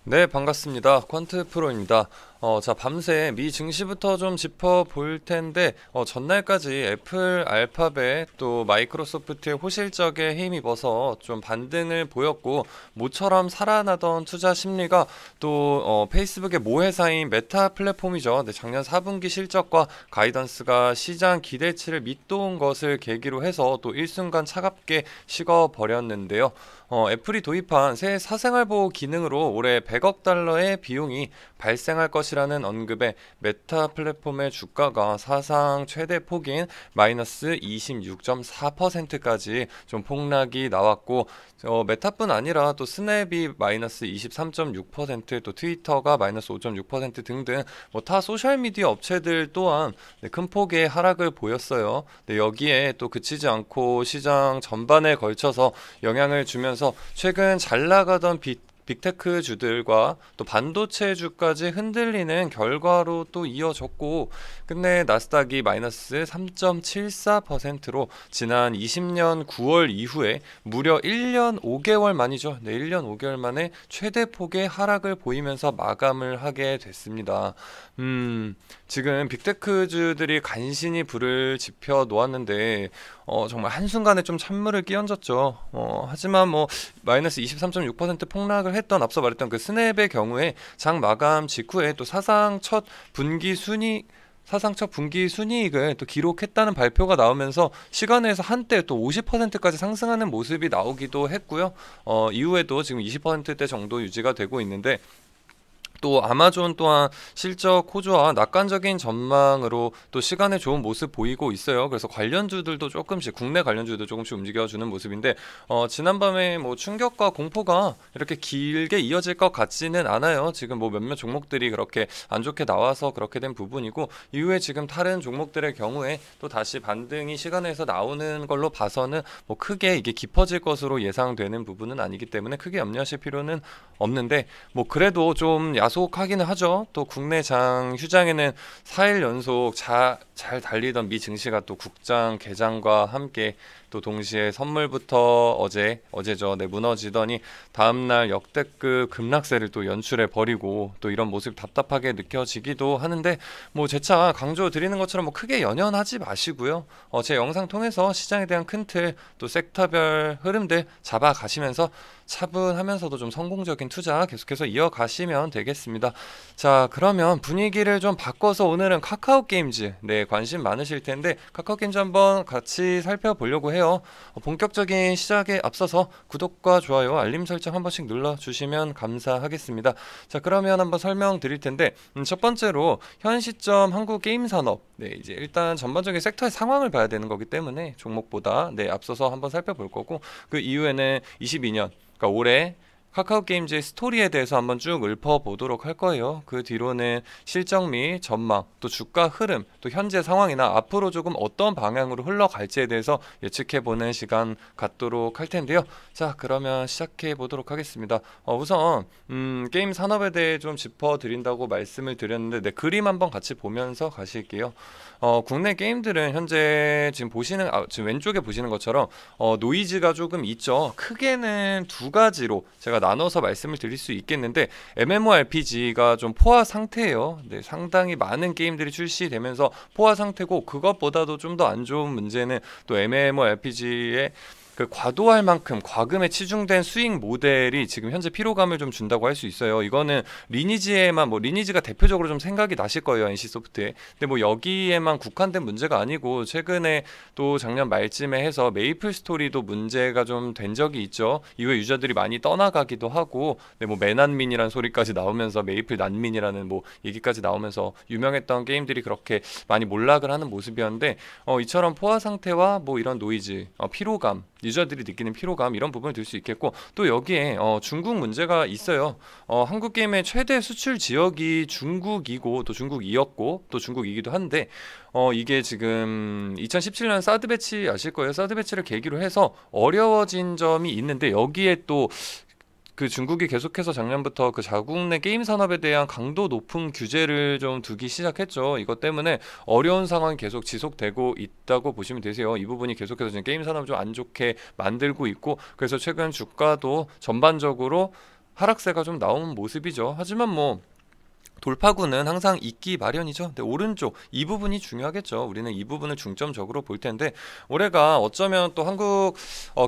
네, 반갑습니다. 퀀트 프로입니다. 자, 밤새 미 증시부터 좀 짚어볼 텐데, 전날까지 애플, 알파벳, 또 마이크로소프트의 호실적에 힘입어서 좀 반등을 보였고, 모처럼 살아나던 투자 심리가 또, 페이스북의 모회사인 메타 플랫폼이죠. 네, 작년 4분기 실적과 가이던스가 시장 기대치를 밑도운 것을 계기로 해서 또 일순간 차갑게 식어버렸는데요. 애플이 도입한 새 사생활보호 기능으로 올해 100억 달러의 비용이 발생할 것이라는 언급에 메타 플랫폼의 주가가 사상 최대 폭인 마이너스 26.4%까지 좀 폭락이 나왔고, 메타뿐 아니라 또 스냅이 마이너스 23.6%, 또 트위터가 마이너스 5.6% 등등 뭐 타 소셜미디어 업체들 또한 네, 큰 폭의 하락을 보였어요. 네, 여기에 또 그치지 않고 시장 전반에 걸쳐서 영향을 주면서 최근 잘 나가던 빅테크 주들과 또 반도체 주까지 흔들리는 결과로 또 이어졌고, 근데 나스닥이 마이너스 3.74%로 지난 20년 9월 이후에 무려 1년 5개월 만이죠. 네, 1년 5개월 만에 최대 폭의 하락을 보이면서 마감을 하게 됐습니다. 지금 빅테크주들이 간신히 불을 지펴 놓았는데, 정말 한순간에 좀 찬물을 끼얹었죠. 하지만 뭐 마이너스 23.6% 폭락을 했던 앞서 말했던 그 스냅의 경우에 장 마감 직후에 또 사상 첫 분기 순이익을 또 기록했다는 발표가 나오면서 시간에서 한때 또 50%까지 상승하는 모습이 나오기도 했고요. 이후에도 지금 20%대 정도 유지가 되고 있는데, 또 아마존 또한 실적 호조와 낙관적인 전망으로 또 시간에 좋은 모습 보이고 있어요. 그래서 관련주들도 조금씩, 국내 관련주도 조금씩 움직여주는 모습인데, 지난밤에 뭐 충격과 공포가 이렇게 길게 이어질 것 같지는 않아요. 지금 뭐 몇몇 종목들이 그렇게 안 좋게 나와서 그렇게 된 부분이고, 이후에 지금 다른 종목들의 경우에 또 다시 반등이 시간에서 나오는 걸로 봐서는 뭐 크게 이게 깊어질 것으로 예상되는 부분은 아니기 때문에 크게 염려하실 필요는 없는데, 뭐 그래도 좀 야속하기는 하죠. 또 국내 장 휴장에는 4일 연속 잘 달리던 미 증시가 또 국장 개장과 함께 또 동시에 선물부터 어제죠. 네, 무너지더니 다음날 역대급 급락세를 또 연출해 버리고, 또 이런 모습 답답하게 느껴지기도 하는데, 뭐 재차 강조 드리는 것처럼 뭐 크게 연연하지 마시고요. 제 영상 통해서 시장에 대한 큰 틀, 또 섹터별 흐름들 잡아가시면서 차분하면서도 좀 성공적인 투자 계속해서 이어가시면 되겠습니다. 자, 그러면 분위기를 좀 바꿔서 오늘은 카카오 게임즈, 네, 관심 많으실 텐데 카카오 게임즈 한번 같이 살펴보려고 해요. 본격적인 시작에 앞서서 구독과 좋아요, 알림 설정 한 번씩 눌러주시면 감사하겠습니다. 자, 그러면 한번 설명드릴 텐데, 첫 번째로 현 시점 한국 게임 산업, 네, 이제 일단 전반적인 섹터의 상황을 봐야 되는 거기 때문에 종목보다 네, 앞서서 한번 살펴볼 거고, 그 이후에는 22년, 그러니까 올해 카카오 게임즈의 스토리에 대해서 한번 쭉 읊어보도록 할 거예요. 그 뒤로는 실적 및 전망, 또 주가 흐름, 또 현재 상황이나 앞으로 조금 어떤 방향으로 흘러갈지에 대해서 예측해보는 시간 갖도록 할 텐데요. 자, 그러면 시작해보도록 하겠습니다. 우선 게임 산업에 대해 좀 짚어드린다고 말씀을 드렸는데, 네, 그림 한번 같이 보면서 가실게요. 국내 게임들은 현재 지금 왼쪽에 보시는 것처럼 노이즈가 조금 있죠. 크게는 두 가지로 제가 나눠서 말씀을 드릴 수 있겠는데, MMORPG가 좀 포화 상태예요. 네, 상당히 많은 게임들이 출시되면서 포화 상태고, 그것보다도 좀 더 안 좋은 문제는 또 MMORPG의 그 과도할 만큼 과금에 치중된 수익 모델이 지금 현재 피로감을 좀 준다고 할 수 있어요. 이거는 리니지에만, 뭐 리니지가 대표적으로 좀 생각이 나실 거예요, NC소프트에. 근데 뭐 여기에만 국한된 문제가 아니고, 최근에 또 작년 말쯤에 해서 메이플 스토리도 문제가 좀 된 적이 있죠. 이후에 유저들이 많이 떠나가기도 하고, 네, 뭐 매난민이라는 소리까지 나오면서 메이플 난민이라는 뭐 얘기까지 나오면서 유명했던 게임들이 그렇게 많이 몰락을 하는 모습이었는데, 이처럼 포화 상태와 뭐 이런 노이즈, 피로감, 유저들이 느끼는 피로감, 이런 부분을 들 수 있겠고, 또 여기에 중국 문제가 있어요. 한국 게임의 최대 수출 지역이 중국이고 또 중국이었고 또 중국이기도 한데, 이게 지금 2017년 사드 배치 아실 거예요. 사드 배치를 계기로 해서 어려워진 점이 있는데, 여기에 또 그 중국이 계속해서 작년부터 그 자국 내 게임 산업에 대한 강도 높은 규제를 좀 두기 시작했죠. 이것 때문에 어려운 상황이 계속 지속되고 있다고 보시면 되세요. 이 부분이 계속해서 지금 게임 산업을 좀 안 좋게 만들고 있고, 그래서 최근 주가도 전반적으로 하락세가 좀 나온 모습이죠. 하지만 뭐 돌파구는 항상 있기 마련이죠. 근데 오른쪽 이 부분이 중요하겠죠. 우리는 이 부분을 중점적으로 볼 텐데 올해가 어쩌면 또 한국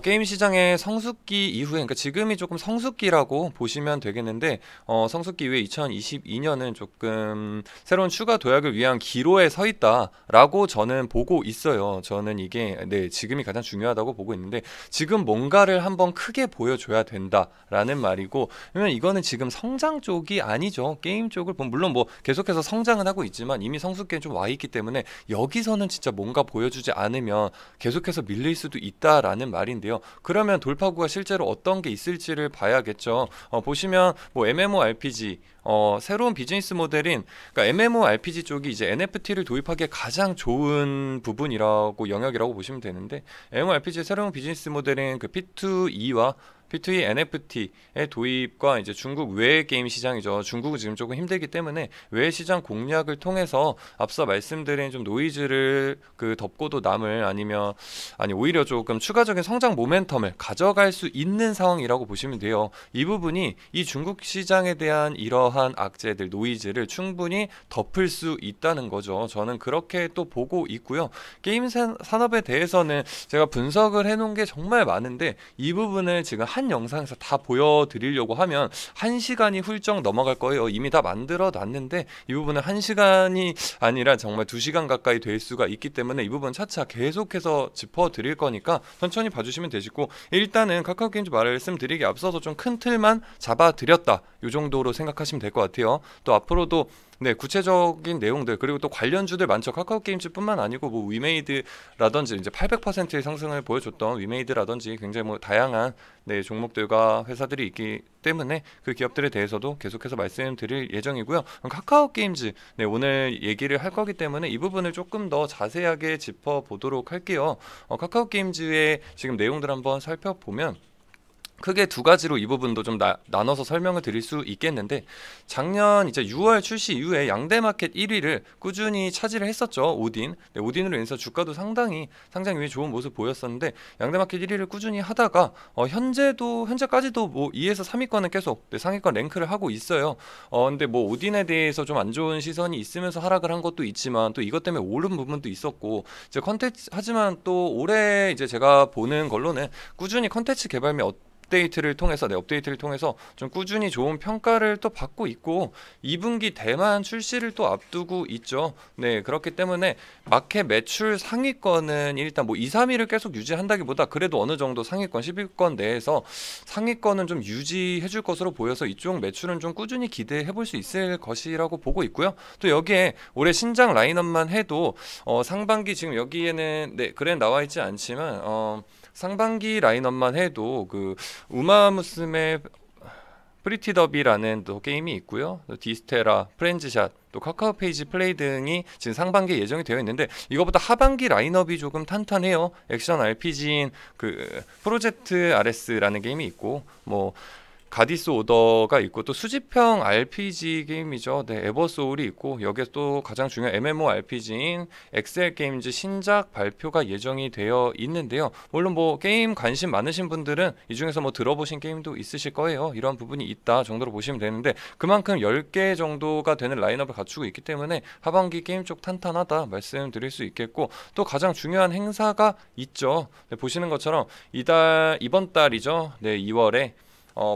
게임 시장의 성숙기 이후에, 그러니까 지금이 조금 성숙기라고 보시면 되겠는데 성숙기 이후에 2022년은 조금 새로운 추가 도약을 위한 기로에 서 있다라고 저는 보고 있어요. 저는 이게 지금이 가장 중요하다고 보고 있는데 지금 뭔가를 한번 크게 보여줘야 된다라는 말이고, 왜냐면 이거는 지금 성장 쪽이 아니죠. 게임 쪽을 물론 뭐 계속해서 성장은 하고 있지만 이미 성숙기에 좀 와 있기 때문에 여기서는 진짜 뭔가 보여주지 않으면 계속해서 밀릴 수도 있다라는 말인데요. 그러면 돌파구가 실제로 어떤 게 있을지를 봐야겠죠. 보시면 뭐 MMORPG 새로운 비즈니스 모델인, 그러니까 MMORPG 쪽이 이제 NFT를 도입하기에 가장 좋은 부분이라고 영역이라고 보시면 되는데, MMORPG의 새로운 비즈니스 모델인 그 P2E와 P2E NFT의 도입과 이제 중국 외 게임 시장이죠. 중국은 지금 조금 힘들기 때문에 외 시장 공략을 통해서 앞서 말씀드린 좀 노이즈를 덮고도 남을, 아니 오히려 조금 추가적인 성장 모멘텀을 가져갈 수 있는 상황이라고 보시면 돼요. 이 부분이 이 중국 시장에 대한 이러한 악재들, 노이즈를 충분히 덮을 수 있다는 거죠. 저는 그렇게 또 보고 있고요. 게임 산업에 대해서는 제가 분석을 해놓은 게 정말 많은데 이 부분을 지금 한 영상에서 다 보여드리려고 하면 1시간이 훌쩍 넘어갈 거예요. 이미 다 만들어 놨는데 이 부분은 1시간이 아니라 정말 2시간 가까이 될 수가 있기 때문에 이 부분 차차 계속해서 짚어드릴 거니까 천천히 봐주시면 되시고, 일단은 카카오게임즈 말씀드리기 앞서서 좀 큰 틀만 잡아드렸다, 이 정도로 생각하시면 될 것 같아요. 또 앞으로도 구체적인 내용들, 그리고 또 관련주들 많죠. 카카오 게임즈뿐만 아니고 뭐 위메이드라든지 이제 800%의 상승을 보여줬던 위메이드라든지 굉장히 뭐 다양한 종목들과 회사들이 있기 때문에 그 기업들에 대해서도 계속해서 말씀드릴 예정이고요. 카카오 게임즈 오늘 얘기를 할 거기 때문에 이 부분을 조금 더 자세하게 짚어보도록 할게요. 카카오 게임즈의 지금 내용들 한번 살펴보면 크게 두 가지로 이 부분도 좀 나눠서 설명을 드릴 수 있겠는데, 작년 이제 6월 출시 이후에 양대마켓 1위를 꾸준히 차지를 했었죠. 오딘. 오딘으로 인해서 주가도 상당히 상장이 좋은 모습 보였었는데 양대마켓 1위를 꾸준히 하다가 현재까지도 뭐 2에서 3위권은 계속 상위권 랭크를 하고 있어요. 근데 뭐 오딘에 대해서 좀 안 좋은 시선이 있으면서 하락을 한 것도 있지만 또 이것 때문에 오른 부분도 있었고, 이제 컨텐츠, 하지만 또 올해 이제 제가 보는 걸로는 꾸준히 컨텐츠 개발 및 업데이트를 통해서 좀 꾸준히 좋은 평가를 또 받고 있고 2분기 대만 출시를 또 앞두고 있죠. 그렇기 때문에 마켓 매출 상위권은 일단 뭐 2, 3위를 계속 유지한다기보다 그래도 어느 정도 상위권 10위권 내에서 상위권은 좀 유지해 줄 것으로 보여서 이쪽 매출은 좀 꾸준히 기대해 볼 수 있을 것이라고 보고 있고요. 또 여기에 올해 신작 라인업만 해도 상반기, 지금 여기에는 글엔 나와 있지 않지만 상반기 라인업만 해도 그 우마무스메 프리티더비라는 또 게임이 있고요. 또 디스테라, 프렌즈샷, 또 카카오 페이지 플레이 등이 지금 상반기에 예정이 되어 있는데, 이거보다 하반기 라인업이 조금 탄탄해요. 액션 RPG인 그 프로젝트 RS라는 게임이 있고, 뭐 가디스 오더가 있고, 또 수집형 RPG 게임이죠. 에버소울이 있고, 여기에 또 가장 중요한 MMORPG인 엑셀 게임즈 신작 발표가 예정이 되어 있는데요. 물론 뭐 게임 관심 많으신 분들은 이 중에서 뭐 들어보신 게임도 있으실 거예요. 이런 부분이 있다 정도로 보시면 되는데, 그만큼 10개 정도가 되는 라인업을 갖추고 있기 때문에 하반기 게임 쪽 탄탄하다 말씀드릴 수 있겠고, 또 가장 중요한 행사가 있죠. 보시는 것처럼 이번 달이죠. 2월에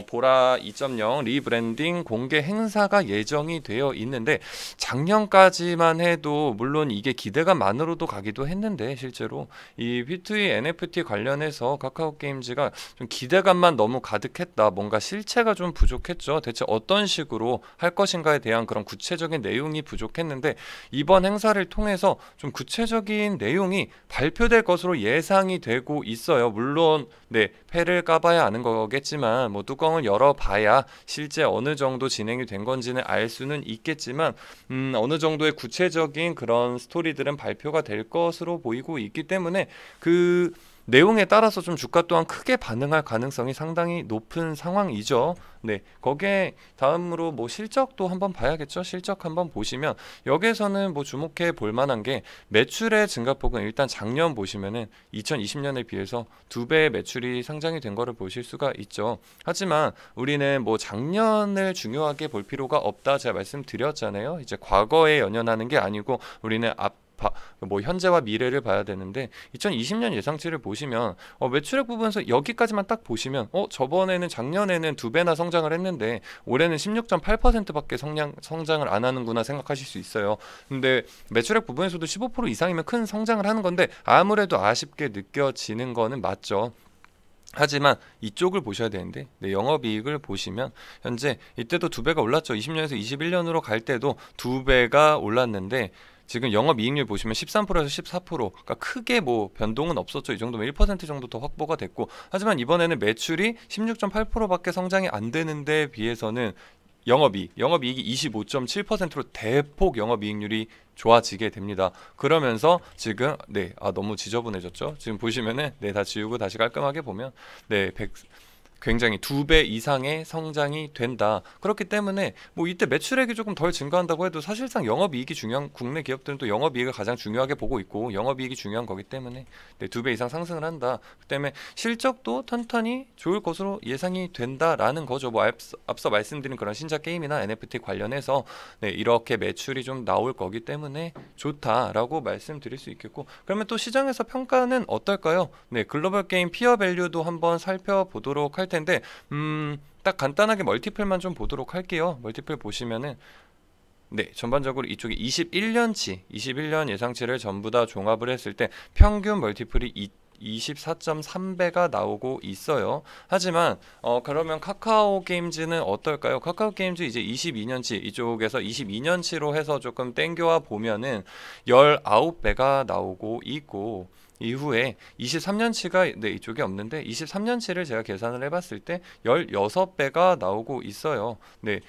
보라 2.0 리브랜딩 공개 행사가 예정이 되어 있는데, 작년까지만 해도 물론 이게 기대감만으로도 가기도 했는데 실제로 이 P2E NFT 관련해서 카카오 게임즈가 좀 기대감만 너무 가득했다, 뭔가 실체가 좀 부족했죠. 대체 어떤 식으로 할 것인가에 대한 그런 구체적인 내용이 부족했는데, 이번 행사를 통해서 좀 구체적인 내용이 발표될 것으로 예상이 되고 있어요. 물론 패를 까봐야 아는 거겠지만 뭐 뚜껑을 열어봐야 실제 어느 정도 진행이 된 건지는 알 수는 있겠지만 어느 정도의 구체적인 그런 스토리들은 발표가 될 것으로 보이고 있기 때문에 내용에 따라서 좀 주가 또한 크게 반응할 가능성이 상당히 높은 상황이죠. 네, 거기에 다음으로 뭐 실적도 한번 봐야겠죠. 실적 한번 보시면 여기에서는 뭐 주목해 볼 만한 게 매출의 증가폭은 일단 작년 보시면은 2020년에 비해서 2배의 매출이 상장이 된 거를 보실 수가 있죠. 하지만 우리는 뭐 작년을 중요하게 볼 필요가 없다 제가 말씀드렸잖아요. 이제 과거에 연연하는 게 아니고 우리는 뭐 현재와 미래를 봐야 되는데 2020년 예상치를 보시면 매출액 부분에서 여기까지만 딱 보시면 저번에는 작년에는 2배나 성장을 했는데 올해는 16.8%밖에 성장을 안 하는구나 생각하실 수 있어요. 근데 매출액 부분에서도 15% 이상이면 큰 성장을 하는 건데 아무래도 아쉽게 느껴지는 거는 맞죠. 하지만 이쪽을 보셔야 되는데 영업이익을 보시면 현재 이때도 2배가 올랐죠. 20년에서 21년으로 갈 때도 2배가 올랐는데 지금 영업이익률 보시면 13%에서 14%, 그러니까 크게 뭐 변동은 없었죠. 이 정도면 1% 정도 더 확보가 됐고, 하지만 이번에는 매출이 16.8%밖에 성장이 안 되는데 비해서는 영업이익이 25.7%로 대폭 영업이익률이 좋아지게 됩니다. 그러면서 지금 너무 지저분해졌죠. 지금 보시면은 다 지우고 다시 깔끔하게 보면 굉장히 2배 이상의 성장이 된다. 그렇기 때문에 뭐 이때 매출액이 조금 덜 증가한다고 해도 사실상 영업이익이 중요한, 국내 기업들은 또 영업이익을 가장 중요하게 보고 있고 영업이익이 중요한 거기 때문에 2배 이상 상승을 한다. 그 때문에 실적도 탄탄히 좋을 것으로 예상이 된다라는 거죠. 뭐 앞서 말씀드린 그런 신작 게임이나 NFT 관련해서 이렇게 매출이 좀 나올 거기 때문에 좋다라고 말씀드릴 수 있겠고, 그러면 또 시장에서 평가는 어떨까요? 글로벌 게임 피어 밸류도 한번 살펴보도록 할 텐데 딱 간단하게 멀티플만 좀 보도록 할게요. 멀티플 보시면은 전반적으로 이쪽에 21년 예상치를 전부 다 종합을 했을 때 평균 멀티플이 24.3배가 나오고 있어요. 하지만 그러면 카카오 게임즈는 어떨까요? 카카오 게임즈 이제 22년치 이쪽에서 22년치로 해서 조금 땡겨와 보면은 19배가 나오고 있고, 이후에 23년치가 이쪽에 없는데 23년치를 제가 계산을 해봤을 때 16배가 나오고 있어요.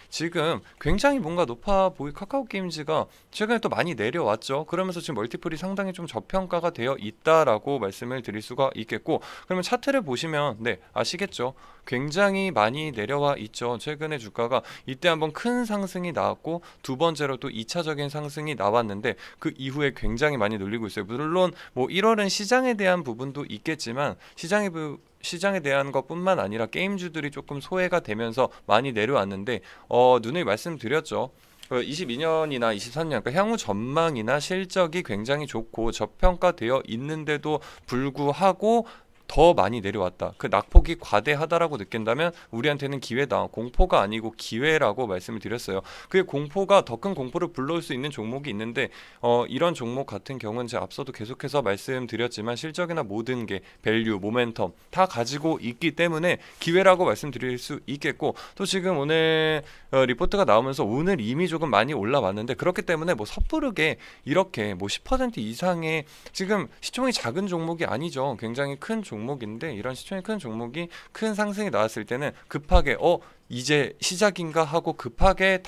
지금 굉장히 뭔가 높아 보이 카카오 게임즈가 최근에 또 많이 내려왔죠. 그러면서 지금 멀티플이 상당히 좀 저평가가 되어 있다라고 말씀을 드릴 수가 있겠고, 그러면 차트를 보시면 아시겠죠. 굉장히 많이 내려와 있죠. 최근에 주가가 이때 한번 큰 상승이 나왔고 두 번째로 또 2차적인 상승이 나왔는데 그 이후에 굉장히 많이 눌리고 있어요. 물론 뭐 1월은 시장에 대한 부분도 있겠지만 시장에 대한 것뿐만 아니라 게임주들이 조금 소외가 되면서 많이 내려왔는데 누누이 말씀드렸죠. 22년이나 23년, 그러니까 향후 전망이나 실적이 굉장히 좋고 저평가되어 있는데도 불구하고 더 많이 내려왔다. 그 낙폭이 과대하다라고 느낀다면 우리한테는 기회다. 공포가 아니고 기회라고 말씀을 드렸어요. 그게 공포가 더 큰 공포를 불러올 수 있는 종목이 있는데 이런 종목 같은 경우는 제가 앞서도 계속해서 말씀드렸지만 실적이나 모든 게 밸류, 모멘텀 다 가지고 있기 때문에 기회라고 말씀드릴 수 있겠고, 또 지금 오늘 리포트가 나오면서 오늘 이미 조금 많이 올라왔는데 그렇기 때문에 뭐 섣부르게 이렇게 뭐 10% 이상의 지금 시총이 작은 종목이 아니죠. 굉장히 큰 종목인데 이런 시총이 큰 종목이 큰 상승이 나왔을 때는 급하게 이제 시작인가 하고 급하게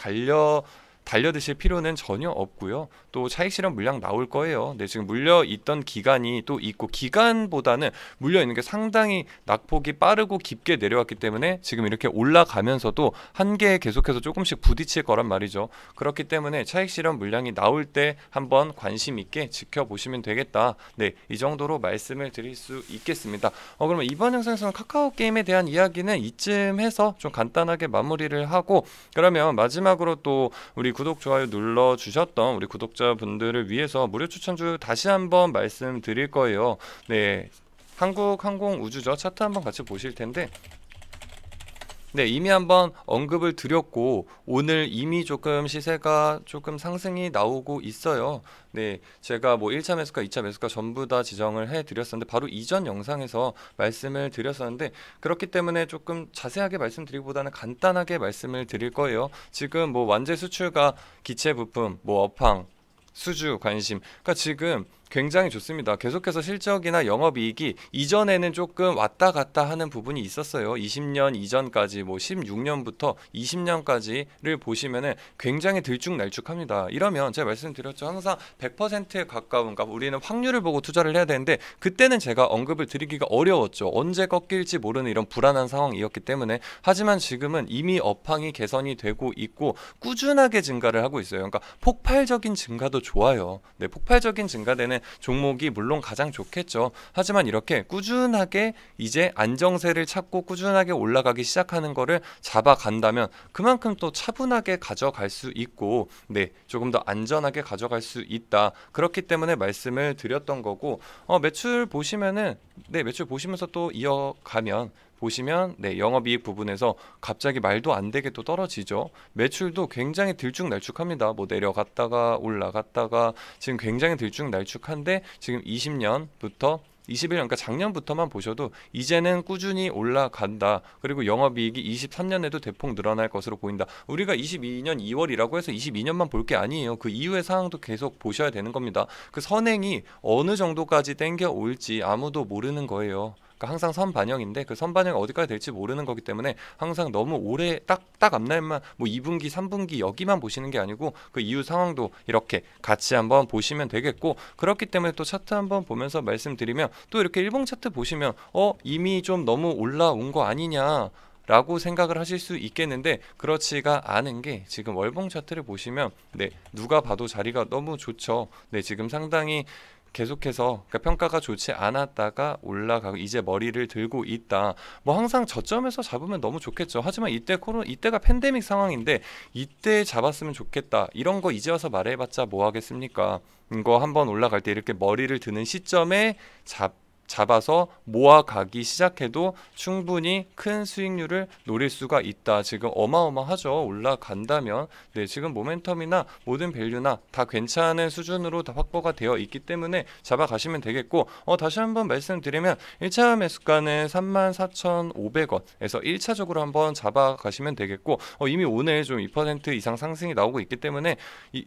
달려드실 필요는 전혀 없고요. 또 차익 실현 물량 나올 거예요. 지금 물려 있던 기간이 또 있고, 기간보다는 물려 있는 게 상당히 낙폭이 빠르고 깊게 내려왔기 때문에 지금 이렇게 올라가면서도 한계에 계속해서 조금씩 부딪힐 거란 말이죠. 그렇기 때문에 차익 실현 물량이 나올 때 한번 관심 있게 지켜보시면 되겠다. 이 정도로 말씀을 드릴 수 있겠습니다. 그러면 이번 영상에서는 카카오 게임에 대한 이야기는 이쯤 해서 좀 간단하게 마무리를 하고, 그러면 마지막으로 또 우리 구독, 좋아요 눌러주셨던 우리 구독자분들을 위해서 무료 추천주 다시 한번 말씀드릴 거예요. 한국항공우주죠. 차트 한번 같이 보실 텐데 이미 한번 언급을 드렸고 오늘 이미 조금 시세가 조금 상승이 나오고 있어요. 제가 뭐 1차 매수가 2차 매수가 전부 다 지정을 해드렸었는데 바로 이전 영상에서 말씀을 드렸었는데, 그렇기 때문에 조금 자세하게 말씀드리기보다는 간단하게 말씀을 드릴 거예요. 지금 뭐 완제 수출과 기체 부품, 뭐 업황, 수주 관심, 그러니까 지금 굉장히 좋습니다. 계속해서 실적이나 영업이익이 이전에는 조금 왔다 갔다 하는 부분이 있었어요. 20년 이전까지 뭐 16년부터 20년까지를 보시면은 굉장히 들쭉날쭉합니다. 이러면 제가 말씀드렸죠. 항상 100%에 가까운, 그러니까 우리는 확률을 보고 투자를 해야 되는데 그때는 제가 언급을 드리기가 어려웠죠. 언제 꺾일지 모르는 이런 불안한 상황이었기 때문에. 하지만 지금은 이미 업황이 개선이 되고 있고 꾸준하게 증가를 하고 있어요. 그러니까 폭발적인 증가도 좋아요. 네, 폭발적인 증가되는 종목이 물론 가장 좋겠죠. 하지만 이렇게 꾸준하게 이제 안정세를 찾고 꾸준하게 올라가기 시작하는 거를 잡아간다면 그만큼 또 차분하게 가져갈 수 있고, 네, 조금 더 안전하게 가져갈 수 있다. 그렇기 때문에 말씀을 드렸던 거고, 매출 보시면은, 네, 매출 보시면서 또 이어가면 보시면, 네, 영업이익 부분에서 갑자기 말도 안 되게 또 떨어지죠. 매출도 굉장히 들쭉날쭉합니다. 뭐 내려갔다가 올라갔다가 지금 굉장히 들쭉날쭉한데 지금 20년부터 21년, 그러니까 작년부터만 보셔도 이제는 꾸준히 올라간다. 그리고 영업이익이 23년에도 대폭 늘어날 것으로 보인다. 우리가 22년 2월이라고 해서 22년만 볼 게 아니에요. 그 이후의 상황도 계속 보셔야 되는 겁니다. 그 선행이 어느 정도까지 땡겨 올지 아무도 모르는 거예요. 그러니까 항상 선반영인데 그 선반영이 어디까지 될지 모르는 거기 때문에 항상 너무 오래 딱 앞날만 뭐 2분기, 3분기 여기만 보시는 게 아니고 그 이후 상황도 이렇게 같이 한번 보시면 되겠고, 그렇기 때문에 또 차트 한번 보면서 말씀드리면 또 이렇게 일봉 차트 보시면 이미 좀 너무 올라온 거 아니냐 라고 생각을 하실 수 있겠는데 그렇지가 않은 게 지금 월봉 차트를 보시면, 네, 누가 봐도 자리가 너무 좋죠. 네, 지금 상당히 계속해서 그러니까 평가가 좋지 않았다가 올라가고 이제 머리를 들고 있다. 뭐 항상 저점에서 잡으면 너무 좋겠죠. 하지만 이때가 팬데믹 상황인데 이때 잡았으면 좋겠다. 이런 거 이제 와서 말해봤자 뭐 하겠습니까? 이거 한번 올라갈 때 이렇게 머리를 드는 시점에 잡아서 모아가기 시작해도 충분히 큰 수익률을 노릴 수가 있다. 지금 어마어마하죠. 올라간다면. 네, 지금 모멘텀이나 모든 밸류나 다 괜찮은 수준으로 다 확보가 되어 있기 때문에 잡아가시면 되겠고, 다시 한번 말씀드리면 1차 매수가는 34,500원에서 1차적으로 한번 잡아가시면 되겠고, 이미 오늘 좀 2% 이상 상승이 나오고 있기 때문에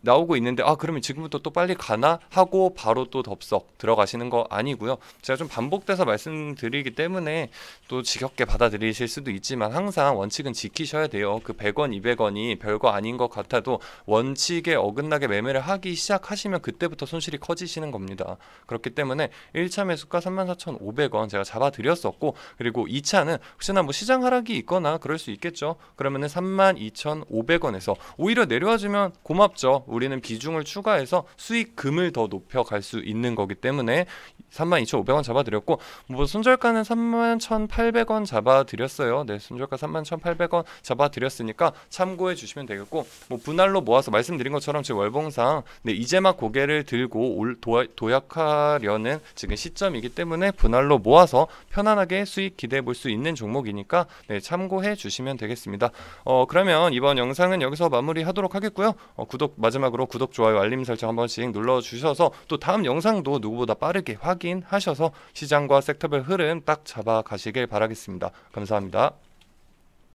나오고 있는데 그러면 지금부터 또 빨리 가나 하고 바로 또 덥석 들어가시는 거 아니고요. 제가 좀 반복돼서 말씀드리기 때문에 또 지겹게 받아들이실 수도 있지만 항상 원칙은 지키셔야 돼요. 그 100원, 200원이 별거 아닌 것 같아도 원칙에 어긋나게 매매를 하기 시작하시면 그때부터 손실이 커지시는 겁니다. 그렇기 때문에 1차 매수가 34,500원 제가 잡아드렸었고, 그리고 2차는 혹시나 뭐 시장 하락이 있거나 그럴 수 있겠죠. 그러면은 32,500원에서 오히려 내려와주면 고맙죠. 우리는 비중을 추가해서 수익금을 더 높여갈 수 있는 거기 때문에 32,500원 잡아드렸고, 뭐 손절가는 31,800원 잡아드렸어요. 네, 손절가 31,800원 잡아드렸으니까 참고해 주시면 되겠고, 뭐 분할로 모아서 말씀드린 것처럼 제 월봉상, 네, 이제 막 고개를 들고 도약하려는 지금 시점이기 때문에 분할로 모아서 편안하게 수익 기대해 볼 수 있는 종목이니까, 네, 참고해 주시면 되겠습니다. 그러면 이번 영상은 여기서 마무리하도록 하겠고요. 마지막으로 구독, 좋아요, 알림 설정 한 번씩 눌러주셔서 또 다음 영상도 누구보다 빠르게 확인하셔서 시장과 섹터별 흐름 딱 잡아 가시길 바라겠습니다. 감사합니다.